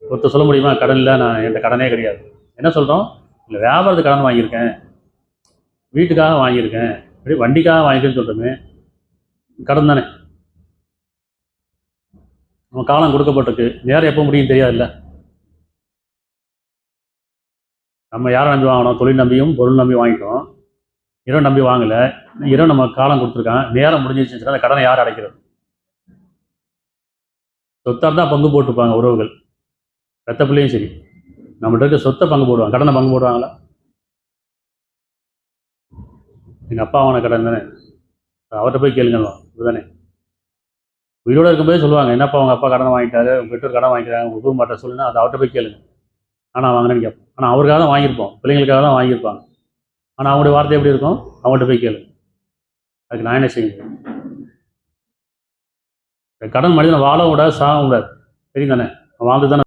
ஒருத்தர் சொல்ல முடியுமா கடன் இல்லை, நான் என்கிட்ட கடனே கிடையாது. என்ன சொல்கிறோம்? இல்லை வியாபாரத்துக்கு கடன் வாங்கியிருக்கேன், வீட்டுக்காக வாங்கியிருக்கேன், இப்படி வண்டிக்காக வாங்கியிருக்கேன்னு சொல்கிறோமே, கடன் தானே. நம்ம காலம் கொடுக்கப்பட்டிருக்கு, நேரம் எப்போ முடியும் தெரியாதுல்ல. நம்ம யாரை நம்பி வாங்கினோம்? தொழில் நம்பியும் பொருள் நம்பி வாங்கிட்டோம். இடம் நம்பி வாங்கலை. இடம் நம்ம காலம் கொடுத்துருக்கான், நேரம் முடிஞ்சிச்சுன்னா அந்த கடனை யார் அடைக்கிறது? சொத்தாக தான் பங்கு போட்டுப்பாங்க உறவுகள், பெத்த பிள்ளையும் சரி. நம்மகிட்ட இருக்க சொத்தை பங்கு போடுவாங்க, கடனை பங்கு போடுவாங்களா? எங்கள் அப்பா வாங்கின கடன் தானே, அவர்கிட்ட போய் கேளுங்க இதுதானே. உயிரோடு இருக்கும்போதே சொல்லுவாங்க, என்னப்பா அவங்க அப்பா கடன் வாங்கிட்டாரு, உங்கள் பெற்றோர் கடன் வாங்கிக்கிறாங்க, உங்கள் குடும்ப மாட்ட சொல்லுன்னா அதை அவர்கிட்ட போய் கேளுங்க. ஆனால் வாங்கினேன்னு கேட்போம். ஆனால் அவருக்காக தான் வாங்கியிருப்போம், பிள்ளைங்களுக்காக தான் வாங்கியிருப்பாங்க. ஆனால் அவங்களுடைய வார்த்தை எப்படி இருக்கும்? அவங்கள்ட்ட போய் கேளுங்க. அதுக்கு நான் என்ன செய்ய முடியும்? கடன் மனிதனை வாழ விடாது, சாக விடாது. சரி தானே, வாழ்ந்து தானே